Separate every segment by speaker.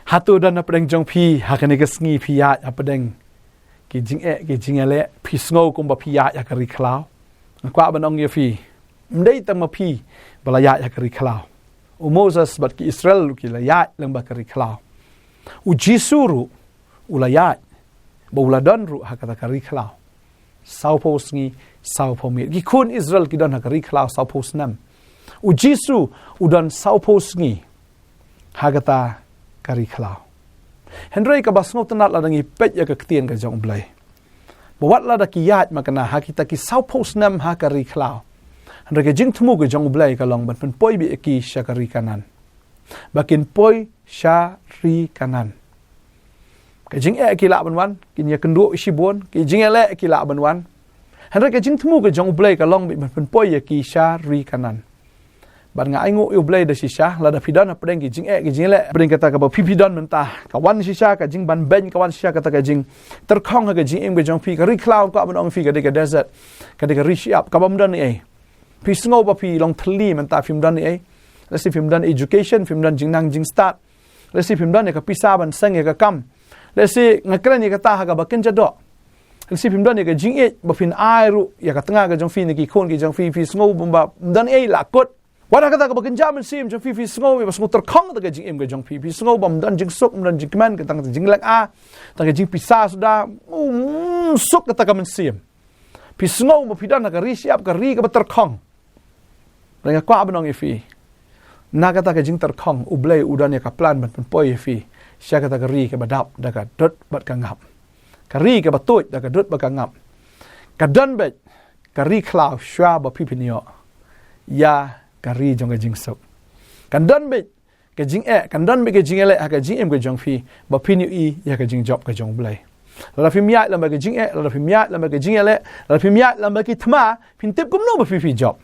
Speaker 1: hatu dan apa deng jong pi hakane ke sngi pi ya apa deng ki jing ele pi sngo kum ba pi ya kari khlaw kwa ban ong ye fi mdei tang ma pi bala ya kari khlaw u Moses bat ki Israel ki la ya lang ba kari khlaw u jisuru ula ya ba ula don ru hakata kari khlaw sau po sngi sau po mi ki kun Israel ki don kari khlaw sau po snam u jisu u don sau po sngi hakata kari khlaw Henry ka basngo tanat la dangi pet ya ka ktien ka jong blai bawat la da ki yat makana hakita ki sau pos nam ha kari khlaw Henry ka jing thmu ka jong blai ka long ban pen poi bi ki sha kari kanan bakin poi sha ri kanan ka jing ki la ban wan kin ya kendu si bon ki jing le ki la ban wan Henry ka jing thmu ka jong blai ka long bi ban pen poi ya ki sha ri kanan ban nga aingo yu blai da shisha la da pidan apdeng ki jing le apdeng kata ka ba pipidan mentah ka wan shisha ka jing ban ben ka wan shisha kata ka jing terkhong ka jing em ka jong pi ka ri cloud ka ban ong fi ka de ka desert ka de ka ri shi up ka bam dan ni pi sngo ba pi long thli mentah film dan ni let's see film dan education film dan jing nang jing start let's see film dan ka pisa ban sang ka kam let's see ngakran ni ka ta ka ba ken jado let's see film dan ka jing ba fin ai ru ya ka tanga ka jong fi ni ki khon ki jong fi sngo ba dan la kot Wala kata ka bagenjaman sim jong fi sngo bas nguter khong ta jing em ga jong fi sngo bam dan jing sok dan jing man ka tang jing lak a ta jing pisa sudah sok kata ka men sim pi sngo mo pidan ka ri siap ka ri ka ter khong renga kwa banong fi na kata ka jing ter khong ublai udan ya ka plan ban poi fi sia kata ka ri ka badap da ka dot bat ka ngap ka ri ka batut da ka dot ba ka ngap ka dan bet ka ri khlaw shwa ba pipinio ya kari jong jing sok kan don be ke jing kan don be ke jing ele ha ke jing em ke jong fi ba pin yu ya ke jing job ke jong blai la fi mya la ba ke jing la fi mya la ba ke jing ele la fi mya la ba ki thma pin tip kum no ba fi job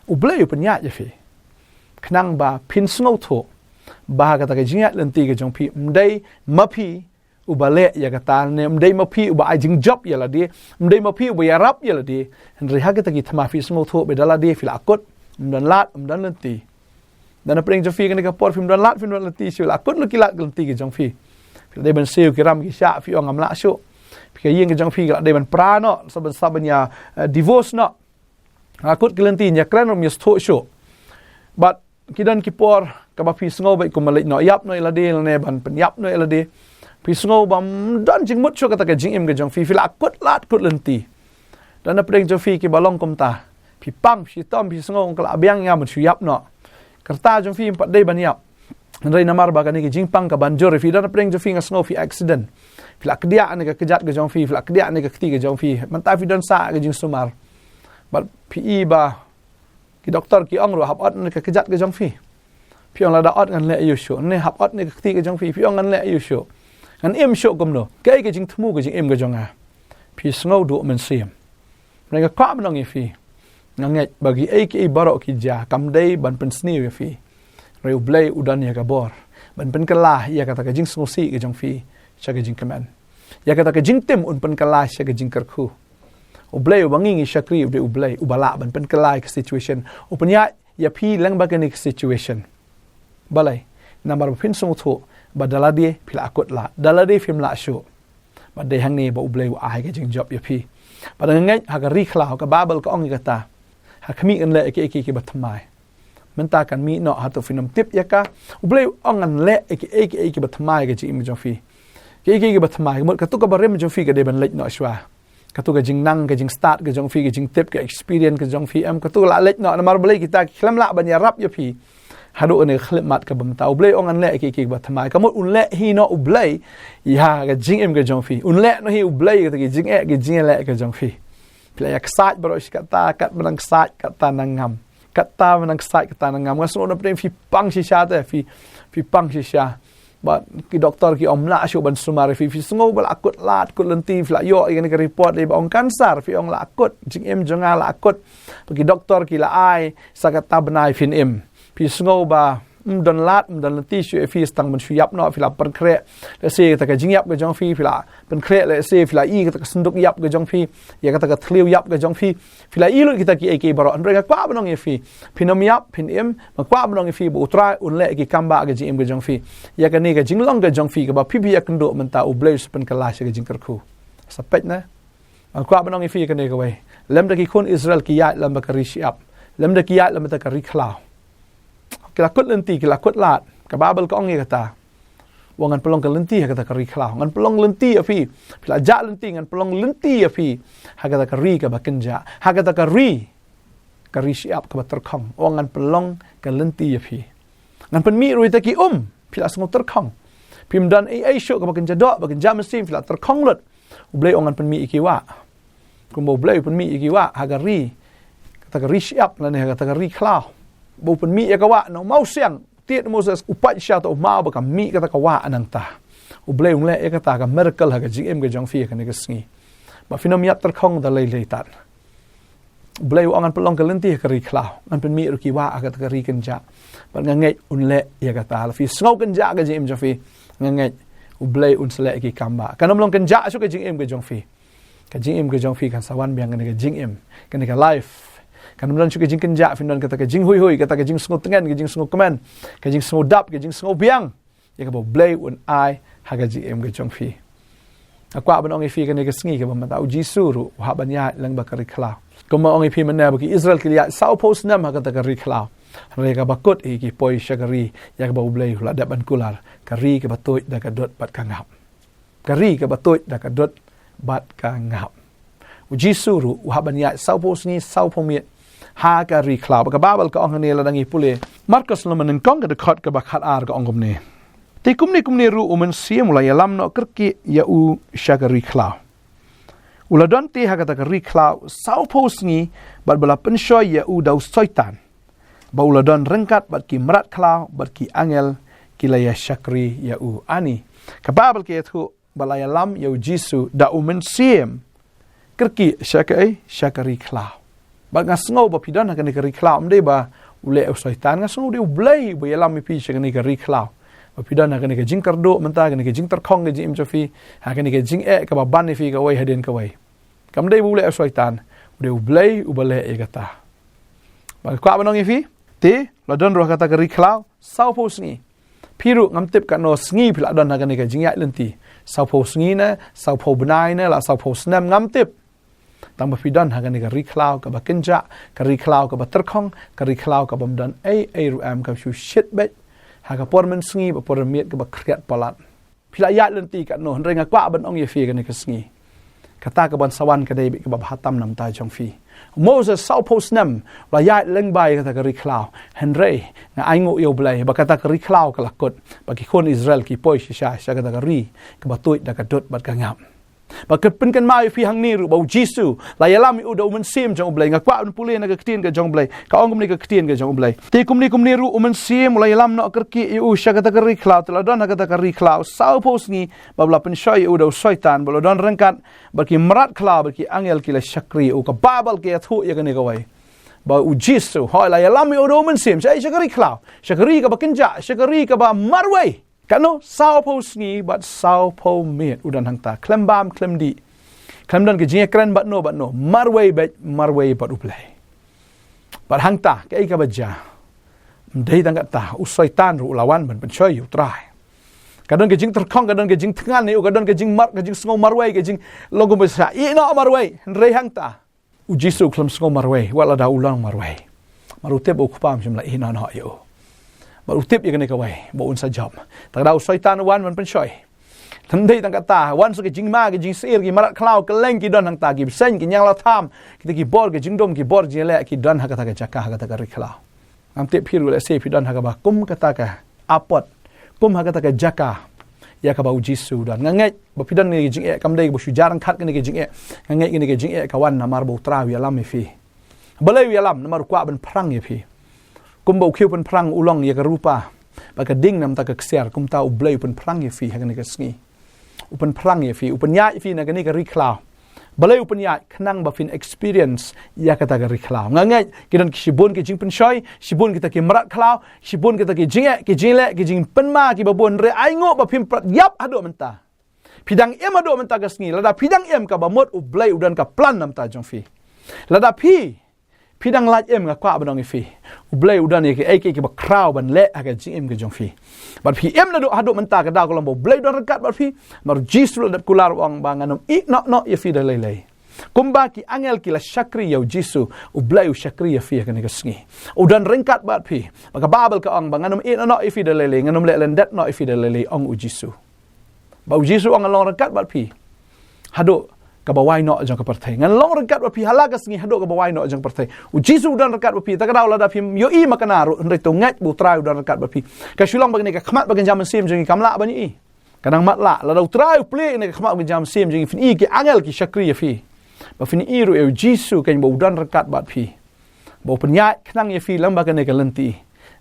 Speaker 1: u blai yu pnya ya fi knang ba pin snow tho ba ka ta ke jing len ti ke jong fi mdai ma fi u ba le ya ka ta ne mdai ma fi u ba ai jing job ya la di mdai ma fi u ba ya rap ya la di henry ha ke ta ki thma fi snow tho be dala di fi la kot dan lat dan lenti dan apa yang jofi kan ka por film dan lat film dan lenti sul akut lu kilat lenti ke jong fi de ban sel kiram ki sha fi ong amla shu fi yeng ke jong fi de ban pra no saban ya divorce no akut ke lenti nya kran mi sto shu but kidan ki por ka ba fi sngo ba ko malai no yap no ila de ne ban pen yap no ila de fi sngo bam dan jing mut shu ka ta ke jing em ke jong fi la akut lat kut lenti dan apa yang jofi ki balong kom ta pi pang pi tom pi sngo kala abyang ya mun yap no kerta jong fi empat day ban yap ndai namar ba kan ki jing pang ka banjor fi dan preng jong fi sngo fi accident fi la kedia ne ka kejat ke jong fi la kedia ne ka kti ke jong fi man ta fi don sa ke jing sumar ba pi ba ki doktor ki ong ro hap ot ne ka kejat ke jong fi pi ong la da ot ngan le yu sho ne hap ot ne ka kti ke jong fi ong ngan le yu sho ngan em sho kom no ke jing thmu ke jing em ke jong a pi sngo do men sim ne ka kwa nong fi nganget bagi ki barok ki ja kam dei ban pen sni we fi reu blai udan ya ka bor ban pen kalah ya kata ka jing snosi ke jong fi cha ke jing kaman ya kata ka jing tim un pen kalah cha ke jing karku u blai wangi shakri u blai u bala ban pen kalah ke situation u penya ya pi lang ba ke ni situation balai namar pin sung tho badala die pila akut la dalade film la show badai hang ni ba u blai u ai ke jing job ya pi pada ngai ha ka ri khla ka babel ka ong kata hakmi an le ki batmai menta kan mi no hatu finom tip ya ka ublei ongan le ki batmai ke ji im jofi ki batmai mo ka tu ka barem jofi ke de ban lek no shwa ka tu ka jing nang ke jing start ke jong fi ke jing tip ke experience ke jong fi am ka tu la lek no mar blei kita khlam la ban ya rap ya fi hadu ne khlemat ka bam ta ublei ongan le ki batmai ka mo un le hi no ublei ya ke jing im ke jong fi un le no hi ublei ke jing le ke jong fi Pilih kesat beros kata kat menang kesat kata nangam kata menang kesat kata nangam ngasno na prem fi pang shisha te fi pang shisha ba ki doktor ki omla shu ban sumar fi sngo bal akut lat kut lenti fla yo ini ke report de bang kanser fi ong la akut jing em jonga la akut ki doktor ki la ai sakata benai fin em fi sngo ba dan lat dan lenti shu fi stang man shu yap no fila pen kre le se ta ka jing yap ga jong fi fila pen kre le se fila i ka sunduk yap ga jong fi ya ka ta thliu yap ga jong fi fila i lu kita ki ek baro an ga kwa banong e fi phinom yap phin em ma kwa banong e fi bu tra un le ki kamba ga jing ga jong fi ya ka ne ga jing long ga jong fi ka ba phi ya kan do man ta u ble pen ka la ga jing kar khu sapet na kwa banong e fi ka ne ga wei lem da ki khun Israel ki ya lam ba ka ri shiap lem da ki ya lam ta ka ri khlaw kila kut lenti kila kut lat ka babel ka ongi kata wangan pelong ka lenti kata ka ri khlaw ngan pelong lenti afi pila ja lenti ngan pelong lenti afi kata ka ri ka bakenja kata ka ri siap ka terkhong wangan pelong ka lenti afi ngan pen mi rui ta ki pila sengo terkhong pim dan ai syo ka bakenja do bakenja mesin pila terkhong lut ublei wangan pen mi ikiwa kumbo blei pen mi ikiwa kata ka ri siap lan kata ka ri khlaw bu pen mi ya ka wa no mau siang tiet Moses upat sha to ma ba ka mi ka ta ka wa anang ta u ble ung le e ka ta ka miracle ha ga jing em ga jong fi ka ne ga sngi ba finom yat tar khong da le le tat ble u angan pelong ka lenti ka ri khlaw an pen mi ru ki wa ka ta ka ri kan ja ba nga ngai un le ya ka ta la fi sngo kan ja ga jing em jong fi nga ngai u ble un sele ki kamba kanam long kan ja su ka jing em ga jong fi ka jing em ga jong fi kan sawan biang ga jing em ka ne ga life kan dan juga jing kenja findan kata ke jing hui kata ke jing sengo tengan ke jing sengo kemen ke jing sengo dap ke jing sengo biang ya ka bo blay un ai ha ga jing em ke jong fi akwa ban ong fi ke ne ke sngi ke ba ma ta uji suru ha ban ya lang ba ka ri khlaw ko ma ong fi man na ba ki Israel ki ya sau post nam ha ka ta ka ri khlaw re ka ba kot e ki poi shagari ya ka bo blay la da ban kular ka ri ke ba toy da ka dot bat ka ngap ka ri ke ba toy da ka dot bat ka ngap uji suru ha ban ya sau post ni sau pomit ha ka ri khlaw ka babal ka ong ne la dangi pule Markus lo manen kong ka de khot ka ba khat ar ka ongom ne ti kumni ru umen sim la yalam no kerki ya u shagari khlaw ula don ti ha ka ta ri khlaw sau pos ni bat bala pen shoy ya u dau soitan ba ula don rengkat bat ki mrat khlaw bat ki angel ki la ya shakri ya u ani ka babal ke thu bala yalam ya u jisu da umen sim kerki shakari khlaw ba nga sngo ba pidan ha ka ri khlaw mde ba ule u soitan nga sngo de blay ba yalam mi pi ka ni ka ri khlaw ba pidan ha ka ni ka jing kardo menta ka ni ka jing tar khong ge jim chofi ha ka ni ka jing e ka ba ban ni fi ka wai haden ka wai kam de bu ule u soitan de u blay u bale e kata ba kwa ba nong fi te la don ro kata ka ri khlaw sau po sngi piru ngam tip ka no sngi pila don ha ka ni ka jing ya lenti sau po sngi na sau po bnai na la sau po snam ngam tip tang ba fidan ha ka ni ka ri khlaw ka ba kenja ka ri khlaw ka ba terkhong ka ri khlaw ka bam dan ai ru am ka shu shit bet ha ka por men sngi ba por miet ka ba kriat palat pila ya lenti ka no renga kwa ban ong ye fi ka ni ka sngi kata ka ban sawan ka dei ka ba hatam nam ta jong fi Moses sau pos nam la ya leng bai ka ka ri khlaw henre na ai ngo yo blai ba kata ka ri khlaw ka lakot ba ki khon Israel ki poi sha ka ta ka ri ka ba toit da ka dot bat ka ngam ba ket pen kan mai fi hang ni ru ba jisu la yalam u do men sim jong blai nga kwa un pule na ka ktien ka jong blai ka ongum ni ka ktien ka jong blai te kum ni ru men sim la yalam no ker ki u sha ka ta ka ri khlaw la don ka ta ka ri khlaw sau pos ni ba bla pen shoy u do soitan ba don rengkat ba ki mrat khlaw ba ki angel ki la shakri u ka babal ke thu ya ka ni ka wai ba u jisu ha la yalam u do men sim sha shakri khlaw shakri ka ba kenja shakri ka ba marwai kano sao po sngi but sao po miet udan hangta klembam klemdi klemdan ke jing kren but no marway but uplay but hangta ke ka baja mdei dang ta u soitan ru lawan ban choy u trai kadon ke jing terkhong kadon ke jing tngan ni kadon ke jing mar ke jing sngo marway ke jing logo besa i no marway rei hangta u jisu klem sngo marway wala da ulang marway marute bo khupam jim la i no yo ba utip ya ne ka wai bo un sa job ta da soitan wan man pen choi thandei tang ka ta wan so ke jing ma ke jing sir ki marat khlaw ke leng ki don hang ta ki sen ki nyang la tham ki bor ke jing dom ki bor je le ki don ha ka ta ka jaka ha ka ta ka ri khlaw am te phiru le se phi don ha ka ba kum ka ta ka apot kum ha ka ta ka jaka ya ka ba uji su dan ngangai ba phi don ni jing e kam dei bo shu jarang khat ke ni ke jing e ngangai ke ni ke jing e ka wan na mar bo tra wi lam mi fi balai wi lam na mar kwa ban prang ye phi kum bau khiu pen prang ulong ya ka rupa ba ka ding nam ta ka kser kum ta u blai pen prang ye fi ha ka ni ka sngi upen prang ye fi upen ya fi na ka ni ka ri khlaw balai upanya kenang bafin experience ya kata gari khlaw ngangai kidan shibun ki jing penshoi shibun kita ki marat khlaw shibun kita ki jinge ki jingle ki jing penma ki babon re aingo bafin yap hado menta pidang em hado menta gasngi lada pidang em ka bamot ublai udan ka plan namta jongfi lada pidang laj em ka kwa banong ifi ublai udan ye ki ba kraw ban le aga jing em ke jongfi bat pi em lado hado menta ka da ko lambo blai don rekat bat pi mar jisu dat kular wang banganum no ye fi da lele kumba ki angel ki la shakri yau jisu ublai u shakri ye fi ka ne gasngi udan ringkat bat pi maka babel ka ang banganum no ye fi da lele nganum le lendet no ye fi da lele ong u jisu ba u jisu ang long rekat bat pi hado kabawai no jang kapartai ngan long rekat wapi halagas ngi hado kabawai no jang partai u jisu udan rekat wapi takadaw lada phim yo I makanaru ndai to ngat bu trai udan rekat wapi ka Shillong bagni ka khmat bagan jam sim jang kamla bani I kadang matla lada trai ple ne ka khmat bagan jam sim jang fin I ki angel ki shakri ya fi ba fin I ru e jisu kan bo udan rekat bat phi bo penyat knang ya fi lam bagan ne ka lenti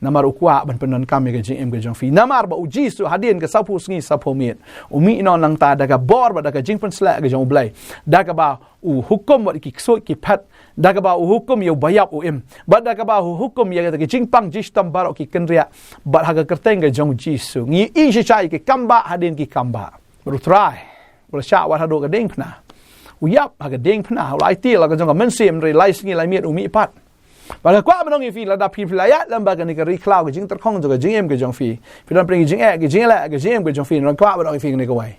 Speaker 1: namar ukwa ban penon kami ke jing em ke jong fi namar ba uji su hadin ke sapu sngi sapu miet umi no nang ta daga bor ba daga jing pen sla ke jong blai daga ba u hukum wa ki so ki phat daga ba u hukum yo bayap u em ba daga ba u hukum ya ke jing pang jistam baro ki kenria ba haga kerteng ke jong jisu ngi I shai ke kamba hadin ki kamba baru try bol sha wa hado ke ding phna u yap haga ding phna lai ti la ke jong men sim re lai sngi lai miet umi pat Pada kwa menong ifi lada pi layat lembaga ni kari khlaw ke jing terkhong jo ke jing em ke jong fi pidan pring jing ke jing la ke jing em ke jong fi ran kwa menong ifi ni ke wai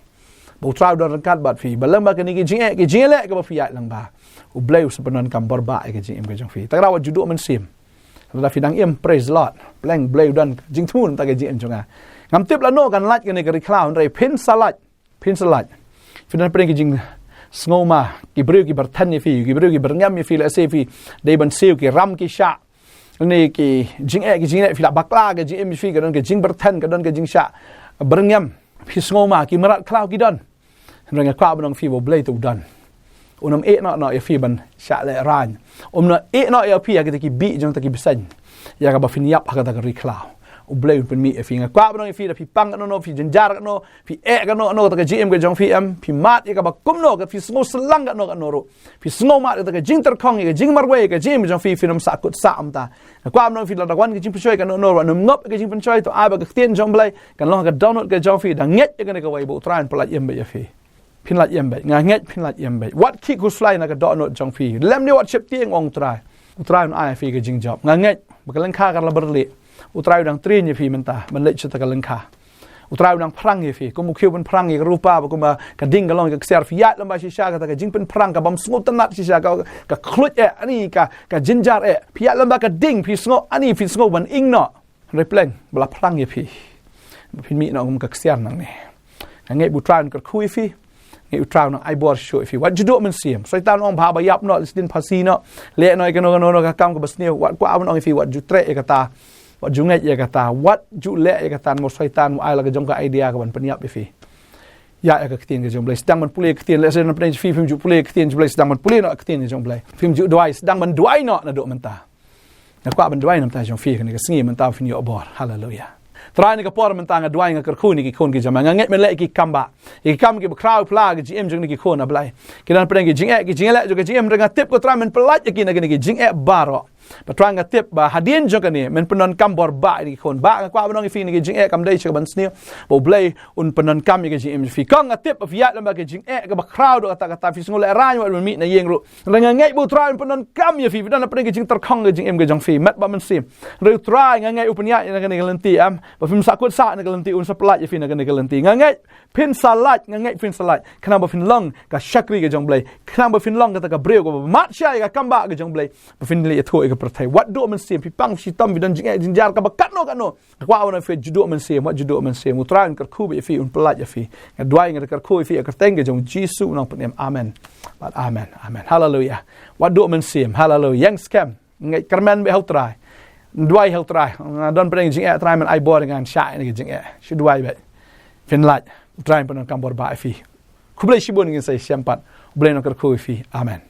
Speaker 1: bo trau don kat bat fi balam ba ke ni ke jing la ke ba fi yat lang ba u blai u sepenon kam barba ke jing em ke jong fi takra wa juduk men sim lada fidang em praise lord blank blai don jing thun ta ke jing em jonga ngam tip la no kan lat ke ni kari khlaw rai pin salat fidan pring ke jing Snoma ki breu ki bertan ni fi ki breu ki berngam ni fi la se fi dei ban seu ki ram ki sha ni ki jing fi la bakla ke jing fi ke don ke jing bertan ke don ke jing sha berngam fi snoma ki marat klau ki don ranga kwa bonong fi bo blai tu don unam no ya fi ban sha le ran no ya fi ya ki bi jong ta ki bisan ya ka ba fin yap ha ka ta ri klau u blai pen mi fi nga kwa bonong fi da fi pang no fi jenjar no fi no ta ka gm ke jong fi am fi mat ya ka ba kum no ka fi sngo selang no ro fi sngo mat ta ka jing ter khong ke jing marwe ke jing jong fi nam sa kut sa am ta kwa bonong fi la da wan ke jing pchoi ka no ngop ke jing pchoi to a ba ke tien jong blai kan lo ka download ke jong fi da nget ke ne ka wai bo tran plat yem be ya fi pin lat yem be nga nget pin lat yem be what kick who's fly na ka download jong fi lem ni what chip tieng ong trai utrai ai fi ke jing job nga nget ba ka lan kha ka la berli utrai udang trin ye fi menta man lech ta kalengka utrai udang prang ye fi kumu khiu ban prang ye rupa ba kuma ka ding galong ka ser fi yat lamba shisha ka ta ka jing pen prang ka bam sngut tanat shisha ka khlut ani ka jinjar fi yat lamba ka ding fi sngo ani fi sngo ban ing no repleng bala prang ye fi mi no kum ka ser nang ne ngai bu tran ka khui fi ngai utrai nang ai bor shu fi wat judo men sim saitan ong ba yap no listin phasi no le no ka kam ka basne wat kwa ong fi wat jutre e ka ta wat jungai ya kata wat jule ya kata mo syaitan mo ai la ka jong ka idea ka ban peniap fi ya ka ktien ke jong blai sedang man pulih ktien le sen pren fi film ju pulih ktien blai sedang man pulih no ktien jong blai film ju duai sedang man duai no na do menta na kwa ban duai nam ta jong fi ka ni ka sngi menta fin yo bor hallelujah trai ni ka por menta nga duai nga kerkhuni ki khon ki jama nga nget men le ki kamba ki kam ki crowd pla ki gm jong ni ki khon na blai ki dan pren ki jing le jo ki gm renga tip ko trai men pelat ki na ki jing baro Patrang tip ba hadien jong ni men penon kam bor ba ni kon ba kwa bonong fi ni jing kam dai che ban snil bo blai un penon kam ni jing fi kong tip of yat lamba jing ka ba crowd kata fi ngol ran wa mi na yeng ru renga ngai bu try penon kam ye fi dan pen jing ter khong jing jong fi mat ba man sim ru try ngai upun ya na ni lenti am ba fim sakut sa na lenti un saplat ye fi na ni lenti ngai pin salat ngai pin salat kana ba fin long ka shakri ke jong blai kana ba fin long ka ta ka breu ko mat sha ka kamba ke jong blai ba fin le thoi pertai wat do men sim pi pang si tam bidan jinjar ka bakat no kwa ona fe judo men sim wat judo men sim utran kar khu be fi un pelat ya fi ngadwai ngad kar khu fi ka tenge jong jisu nong penem amen but amen hallelujah wat do men sim hallelujah yang scam ngai karman be hautrai dwai hautrai don pren jing trai men ai bor ngan sha ni jing shi dwai be fin lat utran pen kam bor ba fi kublai shibon ngin sai siampat blai no kar khu fi amen